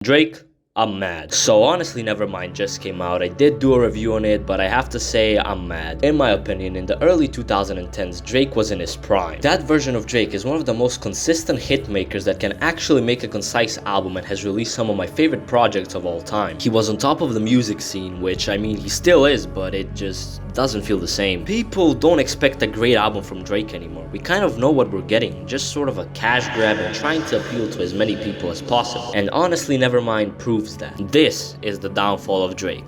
Drake, I'm mad. So honestly, Nevermind just came out. I did do a review on it, but I have to say I'm mad. In my opinion, in the early 2010s, Drake was in his prime. That version of Drake is one of the most consistent hit makers that can actually make a concise album and has released some of my favorite projects of all time. He was on top of the music scene, which I mean he still is, but it just doesn't feel the same. People don't expect a great album from Drake anymore. We kind of know what we're getting, just sort of a cash grab and trying to appeal to as many people as possible. And honestly, Nevermind proves that. This is the downfall of Drake.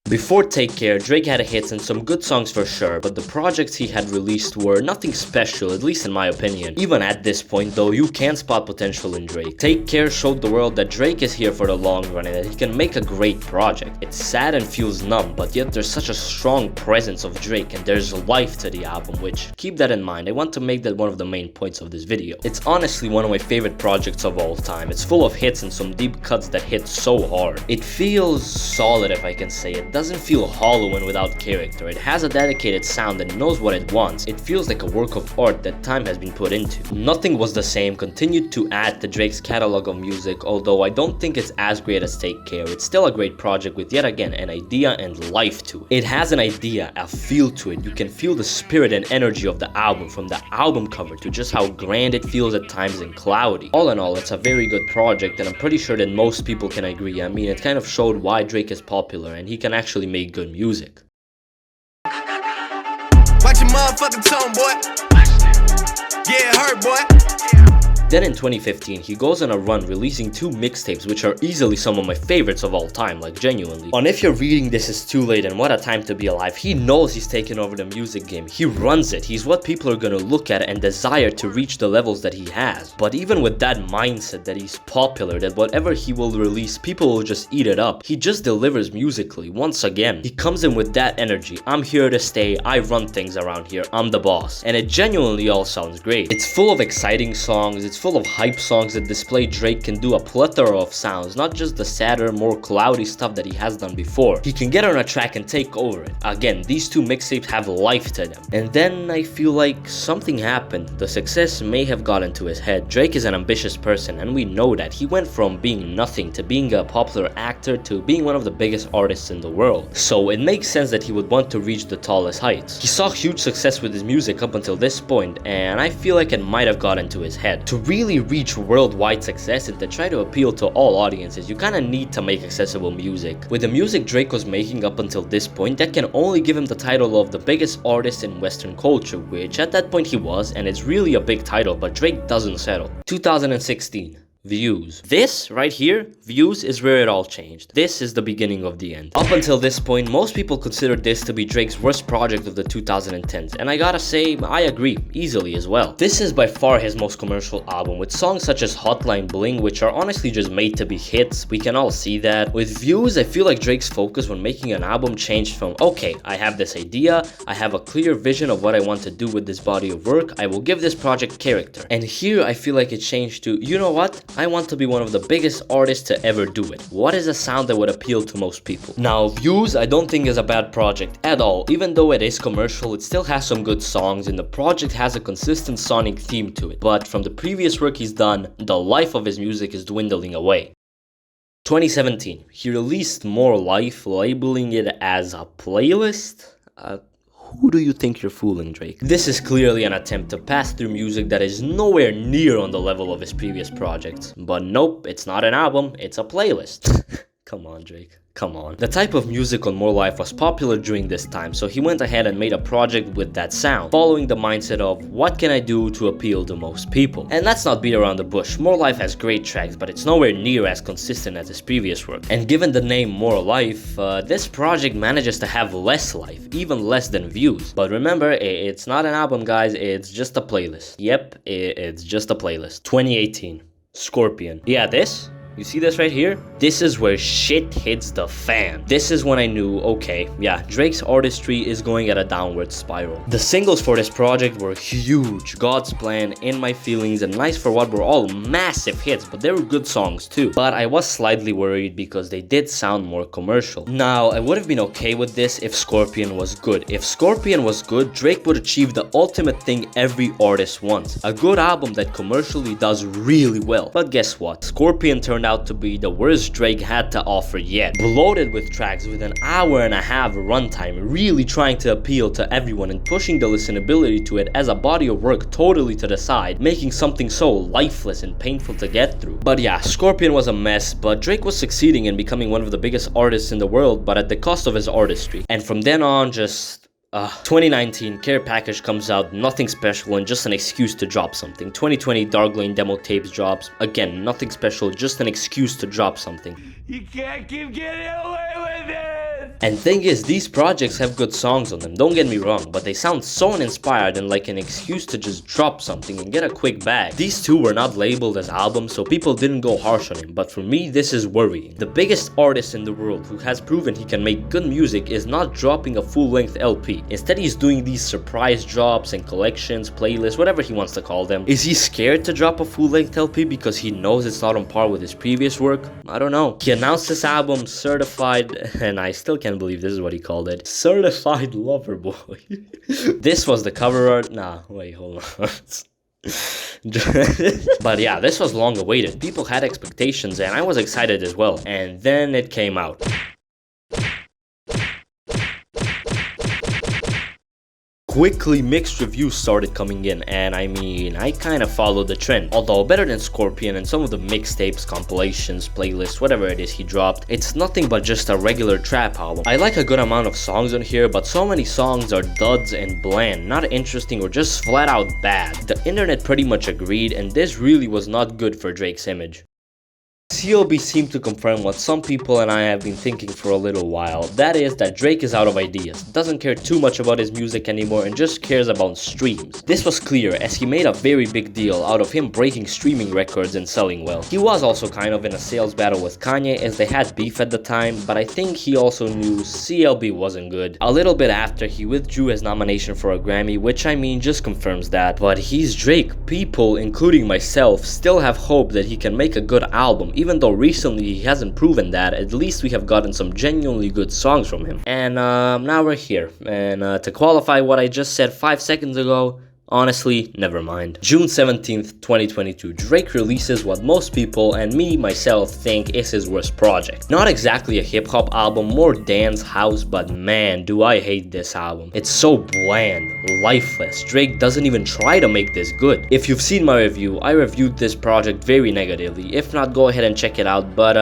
Before Take Care, Drake had hits and some good songs for sure, but the projects he had released were nothing special, at least in my opinion. Even at this point though, you can spot potential in Drake. Take Care showed the world that Drake is here for the long run and that he can make a great project. It's sad and feels numb, but yet there's such a strong presence of Drake and there's life to the album, which, keep that in mind, I want to make that one of the main points of this video. It's honestly one of my favorite projects of all time. It's full of hits and some deep cuts that hit so hard. It feels solid, if I can say it. Doesn't feel hollow and without character. It has a dedicated sound and knows what it wants. It feels like a work of art that time has been put into. Nothing Was the Same continued to add to Drake's catalog of music, although I don't think it's as great as Take Care. It's still a great project with yet again an idea and life to it. It has an idea, a feel to it. You can feel the spirit and energy of the album, from the album cover to just how grand it feels at times and cloudy. All in all, it's a very good project and I'm pretty sure that most people can agree. I mean, it kind of showed why Drake is popular and he can actually make good music. Watch your motherfucking tone, boy. Yeah, it hurt, boy. Then in 2015, he goes on a run releasing 2 mixtapes which are easily some of my favorites of all time, like genuinely. On If You're Reading This Is Too Late and What a Time to Be Alive, he knows he's taken over the music game. He runs it. He's what people are gonna look at and desire to reach the levels that he has. But even with that mindset that he's popular, that whatever he will release, people will just eat it up, he just delivers musically once again. He comes in with that energy. I'm here to stay. I run things around here. I'm the boss. And it genuinely all sounds great. It's full of exciting songs. It's full of hype songs that display Drake can do a plethora of sounds, not just the sadder, more cloudy stuff that he has done before. He can get on a track and take over it. Again, these 2 mixtapes have life to them. And then I feel like something happened. The success may have gotten to his head. Drake is an ambitious person and we know that. He went from being nothing to being a popular actor to being one of the biggest artists in the world. So it makes sense that he would want to reach the tallest heights. He saw huge success with his music up until this point, and I feel like it might have gotten to his head. To really reach worldwide success and to try to appeal to all audiences, you kinda need to make accessible music. With the music Drake was making up until this point, that can only give him the title of the biggest artist in Western culture, which at that point he was, and it's really a big title, but Drake doesn't settle. 2016. Views. This right here, Views, is where it all changed. This is the beginning of the end. Up until this point, most people considered this to be Drake's worst project of the 2010s, and I gotta say, I agree, easily as well. This is by far his most commercial album, with songs such as Hotline Bling, which are honestly just made to be hits. We can all see that. With Views, I feel like Drake's focus when making an album changed from, okay, I have this idea, I have a clear vision of what I want to do with this body of work, I will give this project character. And here I feel like it changed to, you know what? I want to be one of the biggest artists to ever do it. What is a sound that would appeal to most people? Now, Views I don't think is a bad project at all. Even though it is commercial, it still has some good songs and the project has a consistent sonic theme to it. But from the previous work he's done, the life of his music is dwindling away. 2017, he released More Life, labeling it as a playlist? Who do you think you're fooling, Drake? This is clearly an attempt to pass through music that is nowhere near on the level of his previous projects. But nope, it's not an album, it's a playlist. Come on, Drake. Come on. The type of music on More Life was popular during this time, so he went ahead and made a project with that sound, following the mindset of, what can I do to appeal to most people? And let's not beat around the bush. More Life has great tracks, but it's nowhere near as consistent as his previous work. And given the name More Life, this project manages to have less life, even less than Views. But remember, it's not an album, guys, it's just a playlist. Yep, it's just a playlist. 2018. Scorpion. Yeah, this You see this right here? This is where shit hits the fan. This is when I knew, okay, yeah, Drake's artistry is going at a downward spiral. The singles for this project were huge. God's Plan, In My Feelings, and Nice for What were all massive hits, but they were good songs too. But I was slightly worried because they did sound more commercial. Now, I would have been okay with this if Scorpion was good. If Scorpion was good, Drake would achieve the ultimate thing every artist wants. A good album that commercially does really well. But guess what? Scorpion turned out to be the worst Drake had to offer yet. Bloated with tracks with an hour and a half runtime, really trying to appeal to everyone and pushing the listenability to it as a body of work totally to the side, making something so lifeless and painful to get through. But yeah, Scorpion was a mess, but Drake was succeeding in becoming one of the biggest artists in the world, but at the cost of his artistry. And from then on, just 2019, Care Package comes out, nothing special and just an excuse to drop something. 2020, Dark Lane demo tapes drops, again, nothing special, just an excuse to drop something. You can't keep getting away with it! And thing is, these projects have good songs on them, don't get me wrong, but they sound so uninspired and like an excuse to just drop something and get a quick bag. These two were not labeled as albums, so people didn't go harsh on him, but for me, this is worrying. The biggest artist in the world who has proven he can make good music is not dropping a full-length LP. Instead, he's doing these surprise drops and collections, playlists, whatever he wants to call them. Is he scared to drop a full-length LP because he knows it's not on par with his previous work? I don't know. He announced this album, Certified, and I still can't believe this is what he called it, Certified Lover Boy. This was the cover art. Nah, wait, hold on. But yeah, this was long awaited. People had expectations and I was excited as well. And then it came out. Quickly, mixed reviews started coming in, and I mean, I kind of followed the trend. Although better than Scorpion and some of the mixtapes, compilations, playlists, whatever it is he dropped, it's nothing but just a regular trap album. I like a good amount of songs on here, but so many songs are duds and bland, not interesting or just flat out bad. The internet pretty much agreed, and this really was not good for Drake's image. CLB seemed to confirm what some people and I have been thinking for a little while. That is that Drake is out of ideas, doesn't care too much about his music anymore and just cares about streams. This was clear as he made a very big deal out of him breaking streaming records and selling well. He was also kind of in a sales battle with Kanye as they had beef at the time, but I think he also knew CLB wasn't good. A little bit after, he withdrew his nomination for a Grammy, which I mean just confirms that. But he's Drake. People, including myself, still have hope that he can make a good album. Even though recently he hasn't proven that, at least we have gotten some genuinely good songs from him. And now we're here. And to qualify what I just said 5 seconds ago, honestly, never mind. June 17th, 2022, Drake releases what most people and me myself think is his worst project. Not exactly a hip-hop album, more dance house, but man, do I hate this album. It's so bland, lifeless. Drake doesn't even try to make this good. If you've seen my review, I reviewed this project very negatively. If not, go ahead and check it out, but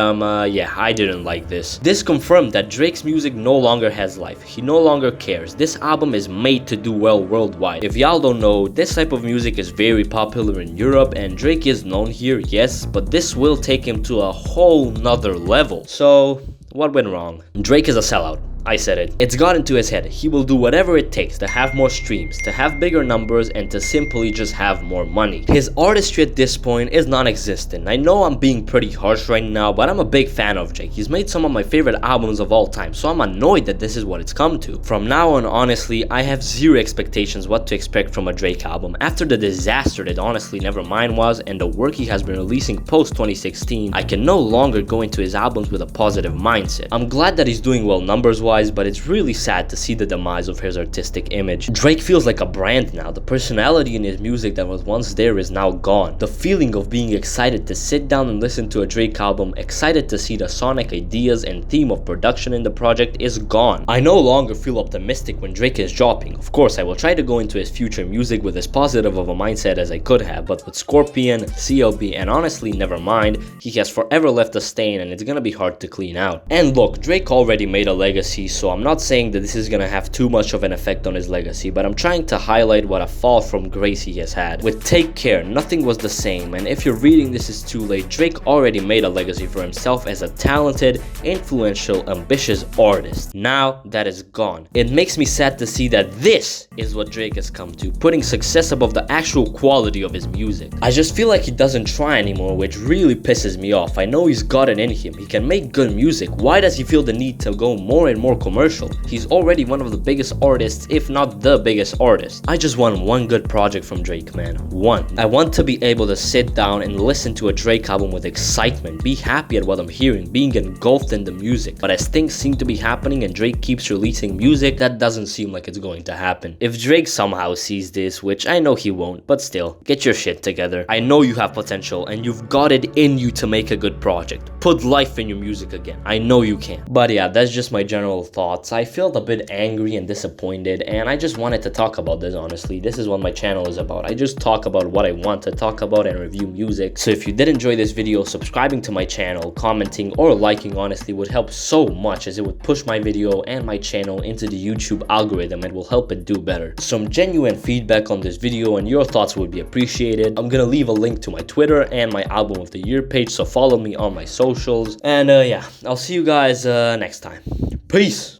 yeah, I didn't like this. This confirmed that Drake's music no longer has life. He no longer cares. This album is made to do well worldwide. If y'all don't know, this type of music is very popular in Europe and Drake is known here, yes, but this will take him to a whole nother level. So, what went wrong? Drake is a sellout. I said it. It's got into his head. He will do whatever it takes to have more streams, to have bigger numbers, and to simply just have more money. His artistry at this point is non-existent. I know I'm being pretty harsh right now, but I'm a big fan of Drake. He's made some of my favorite albums of all time, so I'm annoyed that this is what it's come to. From now on, honestly, I have zero expectations what to expect from a Drake album. After the disaster that honestly Nevermind was, and the work he has been releasing post 2016, I can no longer go into his albums with a positive mindset. I'm glad that he's doing well numbers-wise, but it's really sad to see the demise of his artistic image. Drake feels like a brand now. The personality in his music that was once there is now gone. The feeling of being excited to sit down and listen to a Drake album, excited to see the sonic ideas and theme of production in the project is gone. I no longer feel optimistic when Drake is dropping. Of course, I will try to go into his future music with as positive of a mindset as I could have, but with Scorpion, CLB, and honestly Nevermind, he has forever left a stain and it's gonna be hard to clean out. And look, Drake already made a legacy, legacy, so I'm not saying that this is gonna have too much of an effect on his legacy, but I'm trying to highlight what a fall from grace he has had. With Take Care, nothing was the same, and if you're reading this is too late, Drake already made a legacy for himself as a talented, influential, ambitious artist. Now that is gone. It makes me sad to see that this is what Drake has come to, putting success above the actual quality of his music. I just feel like he doesn't try anymore, which really pisses me off. I know he's got it in him, he can make good music. Why does he feel the need to go more and more commercial? He's already one of the biggest artists, if not the biggest artist. I just want one good project from Drake, man. One. I want to be able to sit down and listen to a Drake album with excitement, be happy at what I'm hearing, being engulfed in the music. But as things seem to be happening and Drake keeps releasing music, that doesn't seem like it's going to happen. If Drake somehow sees this, which I know he won't, but still, get your shit together. I know you have potential and you've got it in you to make a good project. Put life in your music again. I know you can. But yeah, that's just my general thoughts. I felt a bit angry and disappointed, and I just wanted to talk about this, honestly. This is what my channel is about. I just talk about what I want to talk about and review music. So if you did enjoy this video, subscribing to my channel, commenting, or liking honestly would help so much, as it would push my video and my channel into the YouTube algorithm and will help it do better. Some genuine feedback on this video and your thoughts would be appreciated. I'm gonna leave a link to my Twitter and my album of the year page, so follow me on my socials. And yeah, I'll see you guys next time. Peace.